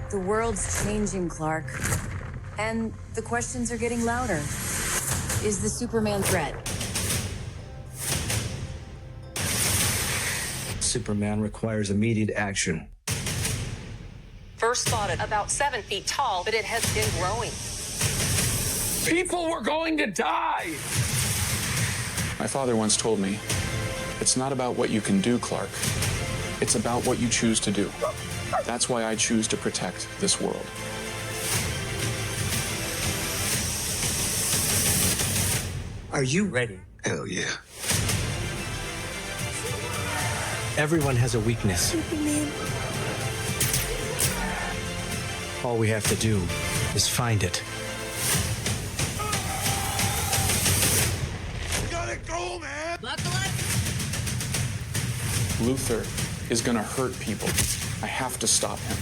The world's changing, Clark. And the questions are getting louder. Is the Superman threat? Superman requires immediate action. First spotted about 7 feet tall, but it has been growing. People were going to die! My father once told me, it's not about what you can do, Clark. It's about what you choose to do. That's why I choose to protect this world. Are you ready? Hell yeah. Everyone has a weakness. Superman. All we have to do is find it. Gotta go, man! Buckle up. Luther is gonna hurt people. I have to stop him.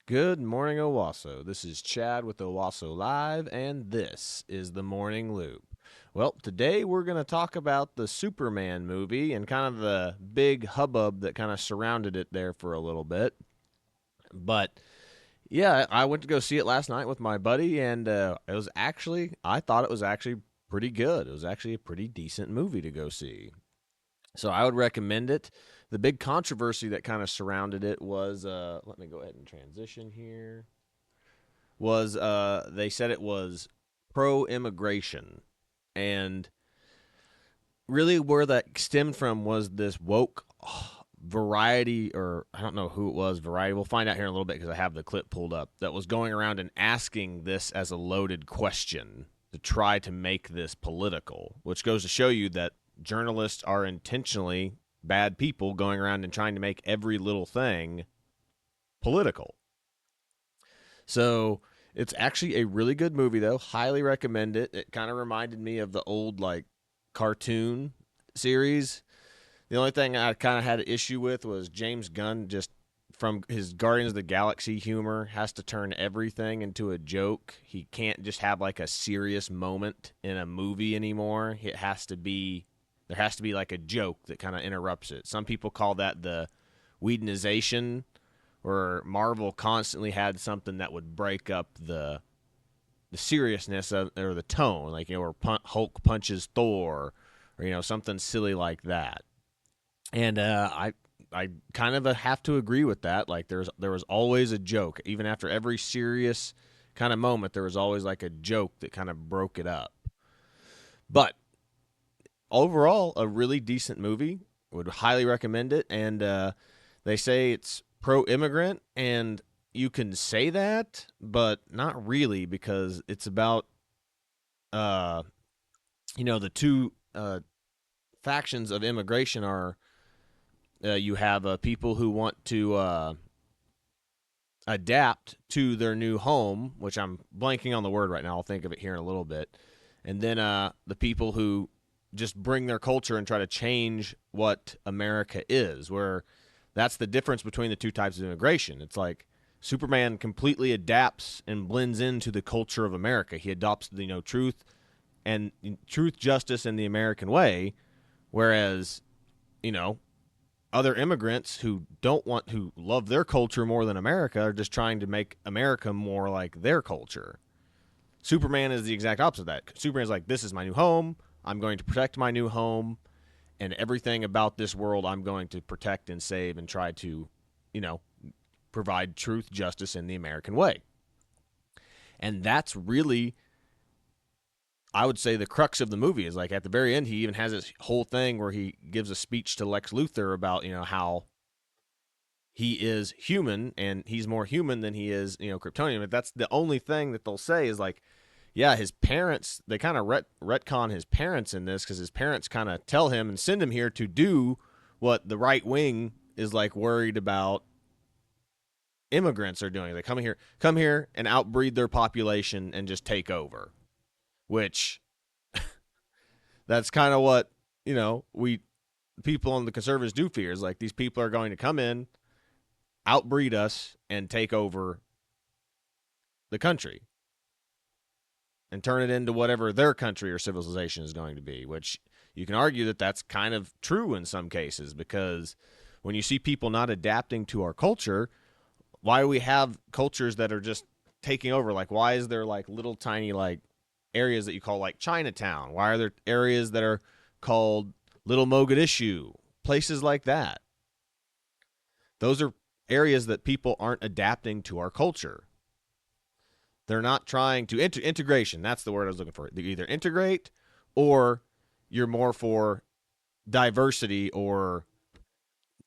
Good morning, Owasso. This is Chad with Owasso Live, and this is the Morning Loop. Well, today we're going to talk about the Superman movie and kind of the big hubbub that kind of surrounded it there for a little bit. But, yeah, I went to go see it last night with my buddy, and I thought it was actually pretty good. It was actually a pretty decent movie to go see. So I would recommend it. The big controversy that kind of surrounded it was, let me go ahead and transition here, was they said it was pro-immigration. And really where that stemmed from was this woke Variety, or I don't know who it was, Variety, we'll find out here in a little bit because I have the clip pulled up, that was going around and asking this as a loaded question to try to make this political, which goes to show you that journalists are intentionally bad people going around and trying to make every little thing political. So it's actually a really good movie, though. Highly recommend it. It kind of reminded me of the old cartoon series. The only thing I kind of had an issue with was James Gunn, just from his Guardians of the Galaxy humor, has to turn everything into a joke. He can't just have a serious moment in a movie anymore. There has to be a joke that kind of interrupts it. Some people call that the Whedonization, where Marvel constantly had something that would break up the seriousness or the tone, where Hulk punches Thor, or something silly like that. And I kind of have to agree with that. There was always a joke, even after every serious kind of moment. There was always a joke that kind of broke it up. But overall, a really decent movie. Would highly recommend it. And they say it's pro-immigrant, and you can say that, but not really, because it's about, the two factions of immigration are, you have people who want to adapt to their new home, which I'm blanking on the word right now. I'll think of it here in a little bit. And then the people who just bring their culture and try to change what America is, where that's the difference between the two types of immigration. It's like Superman completely adapts and blends into the culture of America. He adopts truth, justice, and the American way, whereas other immigrants who love their culture more than America are just trying to make America more like their culture. Superman is the exact opposite of that. Superman's like, this is my new home. I'm going to protect my new home, and everything about this world I'm going to protect and save and try to, provide truth, justice, in the American way. And that's really, I would say, the crux of the movie. Is at the very end, he even has this whole thing where he gives a speech to Lex Luthor about, how he is human, and he's more human than he is, Kryptonian. But that's the only thing that they'll say is yeah, his parents, they kind of retcon his parents in this, because his parents kind of tell him and send him here to do what the right wing is worried about immigrants are doing. They come here and outbreed their population and just take over, which that's kind of what, people on the conservatives do fear, is these people are going to come in, outbreed us, and take over the country and turn it into whatever their country or civilization is going to be, which you can argue that that's kind of true in some cases, because when you see people not adapting to our culture, why do we have cultures that are just taking over? Like, why is there like little tiny like areas that you call like Chinatown? Why are there areas that are called Little Mogadishu? Places like that. Those are areas that people aren't adapting to our culture. They're not trying to integration. That's the word I was looking for. They either integrate, or you're more for diversity or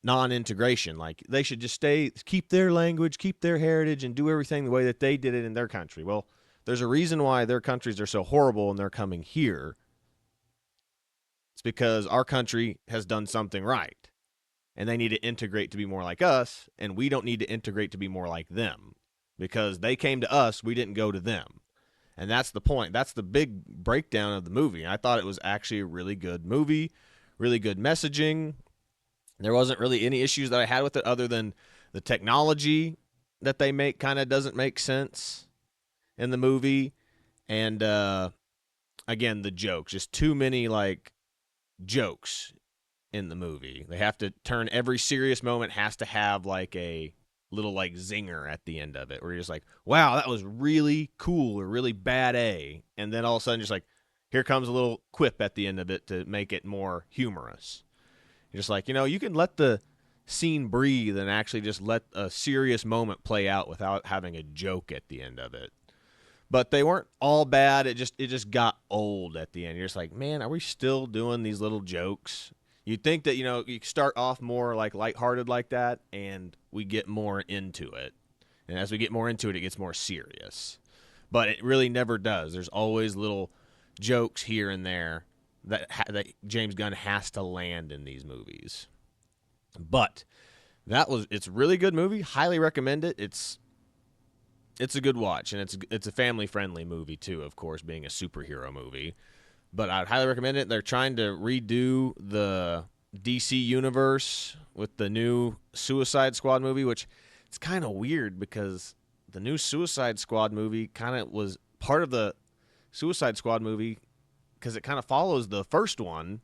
non-integration. Like, they should just keep their language, keep their heritage, and do everything the way that they did it in their country. Well, there's a reason why their countries are so horrible and they're coming here. It's because our country has done something right, and they need to integrate to be more like us, and we don't need to integrate to be more like them, because they came to us, we didn't go to them. And that's the point. That's the big breakdown of the movie. I thought it was actually a really good movie, really good messaging. There wasn't really any issues that I had with it other than the technology that they make kind of doesn't make sense in the movie. And, again, the jokes. Just too many, like, jokes in the movie. They have to turn every serious moment has to have, like, a little, like, zinger at the end of it, where you're just like, wow, that was really cool or really bad A. And then all of a sudden, just like, here comes a little quip at the end of it to make it more humorous. You're just like, you can let the scene breathe and actually just let a serious moment play out without having a joke at the end of it. But they weren't all bad. It just got old at the end. You're just like, man, are we still doing these little jokes? You'd think that, you start off more like lighthearted like that, and we get more into it. And as we get more into it, it gets more serious. But it really never does. There's always little jokes here and there that James Gunn has to land in these movies. But it's a really good movie. Highly recommend it. It's a good watch, and it's a family-friendly movie too, of course, being a superhero movie. But I'd highly recommend it. They're trying to redo the DC universe with the new Suicide Squad movie, which it's kind of weird because the new Suicide Squad movie kind of was part of the Suicide Squad movie because it kind of follows the first one,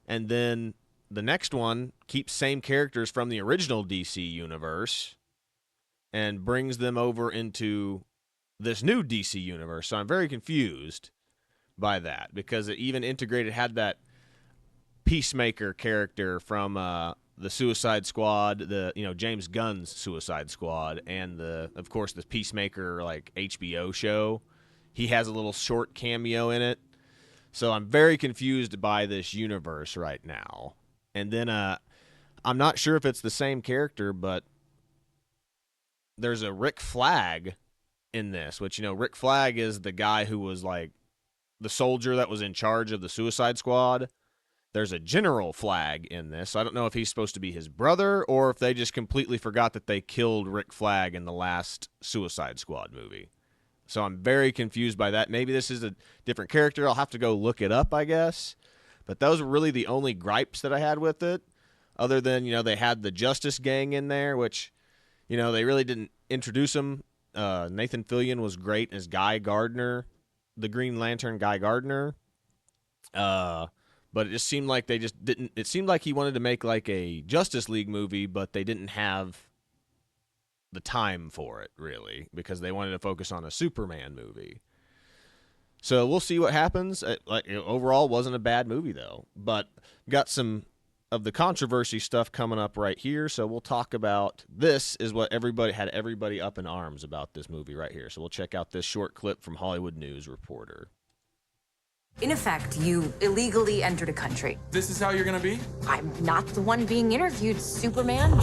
and then the next one keeps same characters from the original DC universe and brings them over into this new DC universe. So I'm very confused by that, because it even had that Peacemaker character from the Suicide Squad, James Gunn's Suicide Squad, and of course the Peacemaker like HBO show. He has a little short cameo in it. So I'm very confused by this universe right now. And then I'm not sure if it's the same character, but there's a Rick Flag in this, which, Rick Flag is the guy who was like the soldier that was in charge of the Suicide Squad. There's a General Flag in this. So I don't know if he's supposed to be his brother or if they just completely forgot that they killed Rick Flag in the last Suicide Squad movie. So I'm very confused by that. Maybe this is a different character. I'll have to go look it up, I guess. But those were really the only gripes that I had with it, other than, they had the Justice Gang in there, which, they really didn't introduce them. Nathan Fillion was great as Guy Gardner, the Green Lantern Guy Gardner. But it just seemed like they just didn't. It seemed like he wanted to make like a Justice League movie, but they didn't have the time for it, really, because they wanted to focus on a Superman movie. So we'll see what happens. Overall, wasn't a bad movie, though. But got some of the controversy stuff coming up right here, so we'll talk about this is what had everybody up in arms about this movie right here. So we'll check out this short clip from Hollywood News Reporter. In effect, you illegally entered a country. This is how you're gonna be? I'm not the one being interviewed, Superman.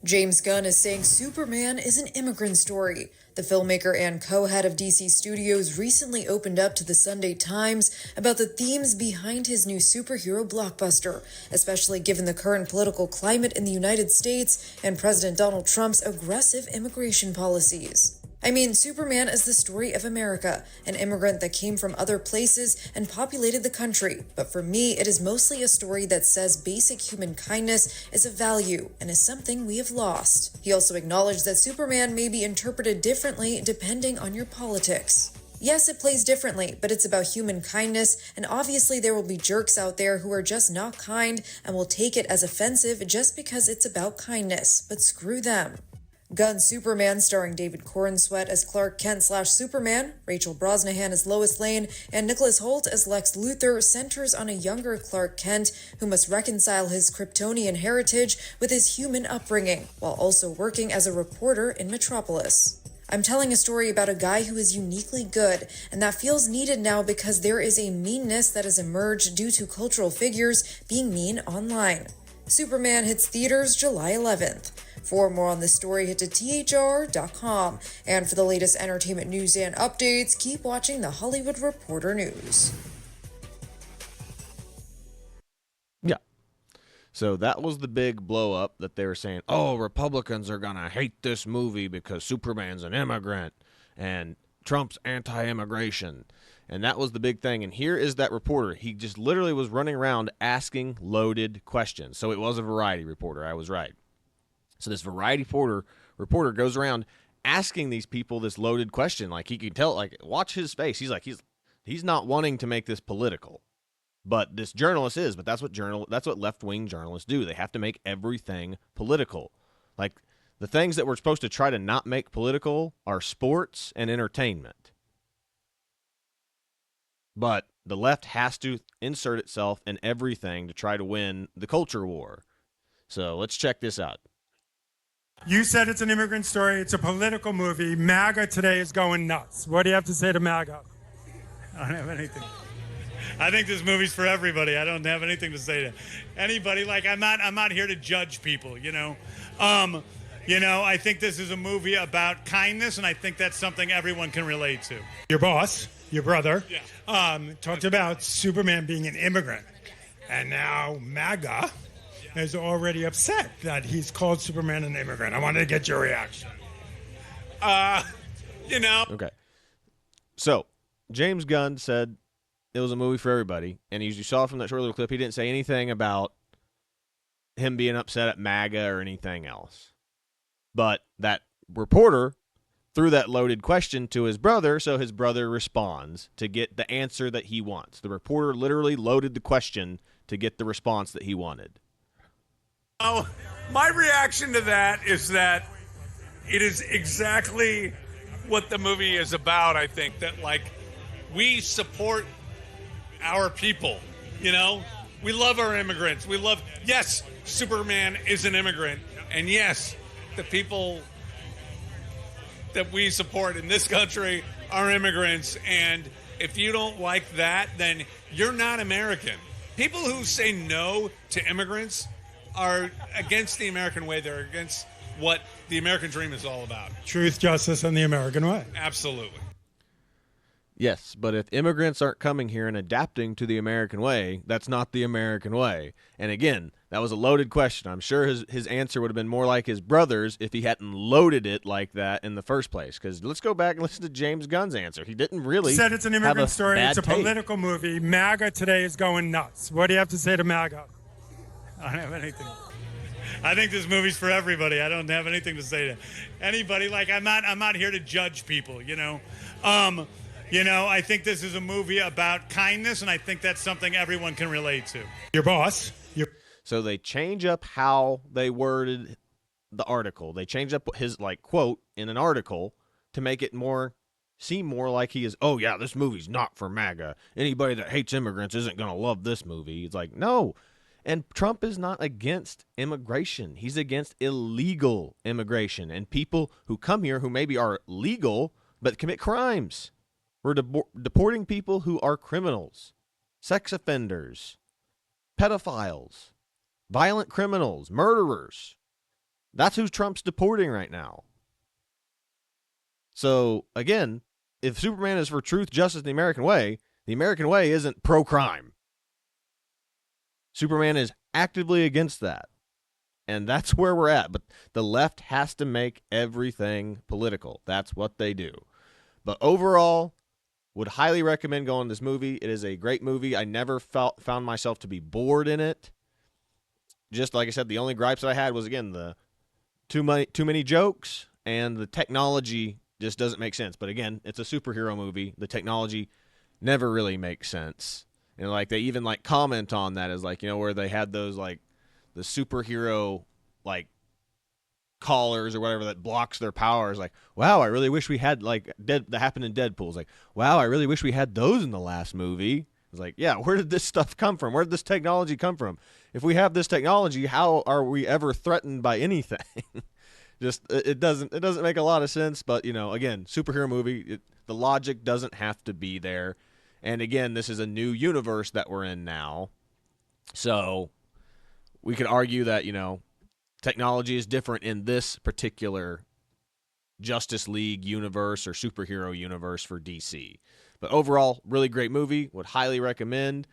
James Gunn is saying Superman is an immigrant story. The filmmaker and co-head of DC Studios recently opened up to the Sunday Times about the themes behind his new superhero blockbuster, especially given the current political climate in the United States and President Donald Trump's aggressive immigration policies. I mean, Superman is the story of America, an immigrant that came from other places and populated the country. But for me, it is mostly a story that says basic human kindness is a value and is something we have lost. He also acknowledged that Superman may be interpreted differently depending on your politics. Yes, it plays differently, but it's about human kindness, and obviously there will be jerks out there who are just not kind and will take it as offensive just because it's about kindness, but screw them. Gunn Superman, starring David Corenswet as Clark Kent/Superman, Rachel Brosnahan as Lois Lane, and Nicholas Hoult as Lex Luthor, centers on a younger Clark Kent who must reconcile his Kryptonian heritage with his human upbringing, while also working as a reporter in Metropolis. I'm telling a story about a guy who is uniquely good, and that feels needed now because there is a meanness that has emerged due to cultural figures being mean online. Superman hits theaters July 11th. For more on this story, hit to thr.com. And for the latest entertainment news and updates, keep watching the Hollywood Reporter News. Yeah. So that was the big blow up that they were saying, oh, Republicans are going to hate this movie because Superman's an immigrant and Trump's anti-immigration. And that was the big thing. And here is that reporter. He just literally was running around asking loaded questions. So it was a Variety reporter. I was right. So this Variety reporter goes around asking these people this loaded question. Like, he could tell, like, watch his face. He's like, he's not wanting to make this political. But this journalist is. But that's what left-wing journalists do. They have to make everything political. Like, the things that we're supposed to try to not make political are sports and entertainment. But the left has to insert itself in everything to try to win the culture war. So let's check this out. You said it's an immigrant story. It's a political movie. MAGA today is going nuts. What do you have to say to MAGA? I don't have anything. I think this movie's for everybody. I don't have anything to say to anybody. Like, I'm not here to judge people, you know. I think this is a movie about kindness, and I think that's something everyone can relate to. Your boss, your brother, Yeah. talked about Superman being an immigrant. And now MAGA is already upset that he's called Superman an immigrant. I wanted to get your reaction. Okay. So, James Gunn said it was a movie for everybody. And as you saw from that short little clip, he didn't say anything about him being upset at MAGA or anything else. But that reporter threw that loaded question to his brother, so his brother responds to get the answer that he wants. The reporter literally loaded the question to get the response that he wanted. Oh, my reaction to that is that it is exactly what the movie is about. I think that, like, we support our people, you know? We love our immigrants. Yes, Superman is an immigrant. And yes, the people that we support in this country are immigrants. And if you don't like that, then you're not American. People who say no to immigrants are against the American way. They're against what the American dream is all about. Truth, justice, and the American way. Absolutely. Yes, but if immigrants aren't coming here and adapting to the American way, that's not the American way. And again, that was a loaded question. I'm sure his answer would have been more like his brother's if he hadn't loaded it like that in the first place. Because let's go back and listen to James Gunn's answer. He didn't really Said it's an immigrant have a story. bad It's a take. political movie. MAGA today is going nuts. What do you have to say to MAGA? I don't have anything. I think this movie's for everybody. I don't have anything to say to anybody. Like, I'm not here to judge people, you know. I think this is a movie about kindness, and I think that's something everyone can relate to. Your boss, So they change up how they worded the article. They change up his quote in an article to make it seem more like he is, oh yeah, this movie's not for MAGA. Anybody that hates immigrants isn't going to love this movie. It's like, no. And Trump is not against immigration. He's against illegal immigration and people who come here who maybe are legal but commit crimes. We're deporting people who are criminals, sex offenders, pedophiles, violent criminals, murderers. That's who Trump's deporting right now. So, again, if Superman is for truth, justice, and the American way isn't pro-crime. Superman is actively against that. And that's where we're at. But the left has to make everything political. That's what they do. But overall, would highly recommend going to this movie. It is a great movie. I never found myself to be bored in it. Just like I said, the only gripes that I had was, again, the too many jokes and the technology just doesn't make sense. But again, it's a superhero movie. The technology never really makes sense. And like they even like comment on that as like, you know, where they had those like the superhero like collars or whatever that blocks their powers. Like, wow, I really wish we had like that happened in Deadpool. It's like, wow, I really wish we had those in the last movie. It's like, yeah, where did this stuff come from? Where did this technology come from? If we have this technology, how are we ever threatened by anything? Just it doesn't make a lot of sense. But you know, again, superhero movie, the logic doesn't have to be there. And again, this is a new universe that we're in now, so we could argue that, you know, technology is different in this particular Justice League universe or superhero universe for DC. But overall, really great movie. Would highly recommend.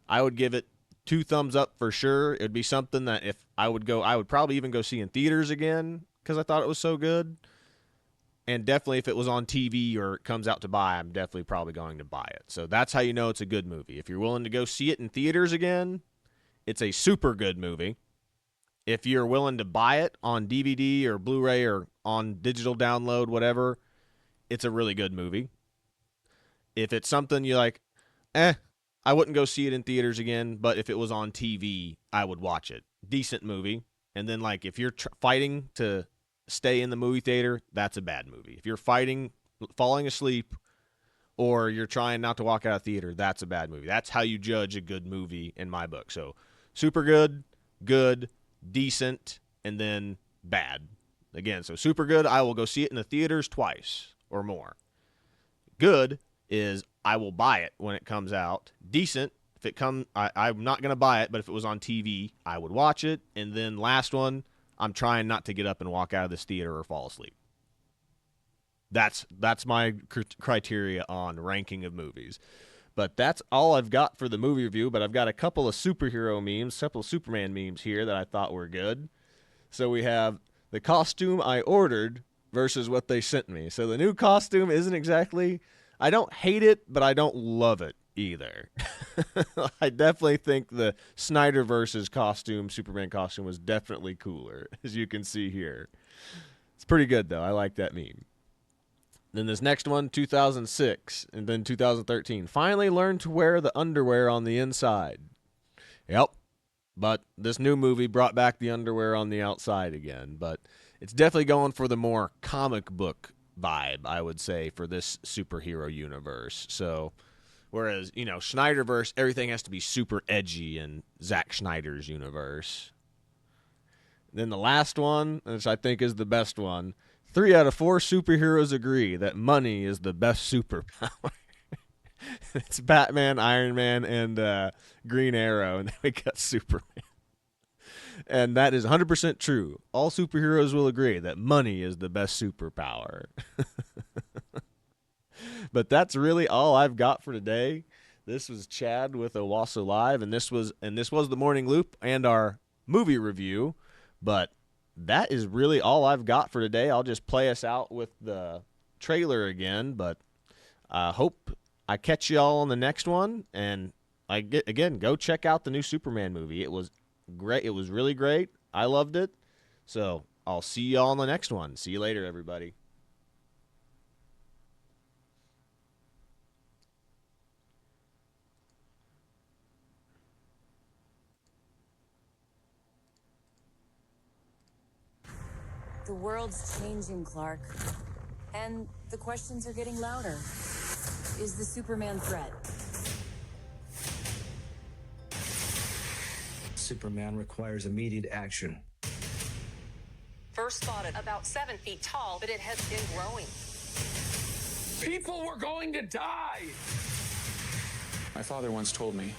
I would give it 2 thumbs up for sure. It would be something that if I would go, I would probably even go see in theaters again because I thought it was so good. And definitely if it was on TV or it comes out to buy, I'm definitely probably going to buy it. So that's how you know it's a good movie. If you're willing to go see it in theaters again, it's a super good movie. If you're willing to buy it on DVD or Blu-ray or on digital download, whatever, it's a really good movie. If it's something you like, I wouldn't go see it in theaters again, but if it was on TV, I would watch it. Decent movie. And then like if you're fighting to stay in the movie theater, that's a bad movie. If you're fighting, falling asleep, or you're trying not to walk out of theater, that's a bad movie. That's how you judge a good movie in my book. So super good, good, decent, and then bad. Again, so super good, I will go see it in the theaters twice or more. Good is I will buy it when it comes out. Decent, if it I'm not going to buy it, but if it was on TV, I would watch it. And then last one, I'm trying not to get up and walk out of this theater or fall asleep. That's my criteria on ranking of movies. But that's all I've got for the movie review. But I've got a couple of superhero memes, a couple of Superman memes here that I thought were good. So we have the costume I ordered versus what they sent me. So the new costume isn't exactly, I don't hate it, but I don't love it either. I definitely think the Snyderverse's costume, Superman costume, was definitely cooler, as you can see here. It's pretty good, though. I like that meme. Then this next one, 2006, and then 2013. Finally learned to wear the underwear on the inside. Yep. But this new movie brought back the underwear on the outside again. But it's definitely going for the more comic book vibe, I would say, for this superhero universe. So, whereas, you know, Snyderverse, everything has to be super edgy in Zack Snyder's universe. Then the last one, which I think is the best one, 3 out of 4 superheroes agree that money is the best superpower. It's Batman, Iron Man, and Green Arrow, and then we got Superman. And that is 100% true. All superheroes will agree that money is the best superpower. But that's really all I've got for today. This was Chad with Owasso Live, and this was the Morning Loop and our movie review. But that is really all I've got for today. I'll just play us out with the trailer again, but I hope I catch y'all on the next one. And again, go check out the new Superman movie. It was great. It was really great. I loved it. So I'll see y'all on the next one. See you later, everybody. The world's changing, Clark. And the questions are getting louder. Is the Superman threat? Superman requires immediate action. First spotted about 7 feet tall, but it has been growing. People were going to die. My father once told me,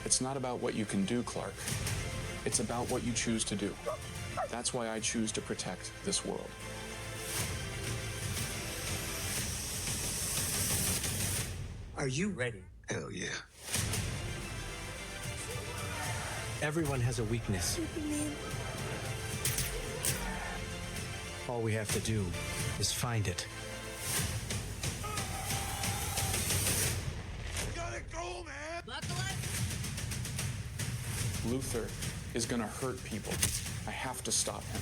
it's not about what you can do, Clark. It's about what you choose to do. That's why I choose to protect this world. Are you ready? Hell yeah. Everyone has a weakness. Superman. All we have to do is find it. Gotta go, man! Buckle up. Luther is gonna hurt people. I have to stop him.